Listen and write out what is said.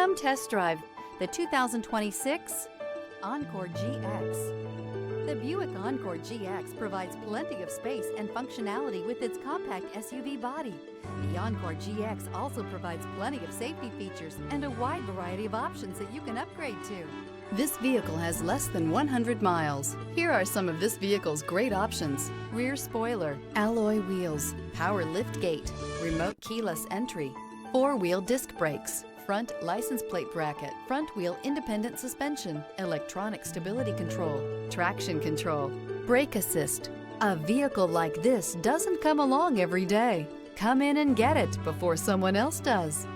Come test drive the 2026 Encore GX. The Buick Encore GX provides plenty of space and functionality with its compact SUV body. The Encore GX also provides plenty of safety features and a wide variety of options that you can upgrade to. This vehicle has less than 100 miles. Here are some of this vehicle's great options: rear spoiler, alloy wheels, power lift gate, remote keyless entry, four-wheel disc brakes, front license plate bracket, front wheel independent suspension, electronic stability control, traction control, brake assist. A vehicle like this doesn't come along every day. Come in and get it before someone else does.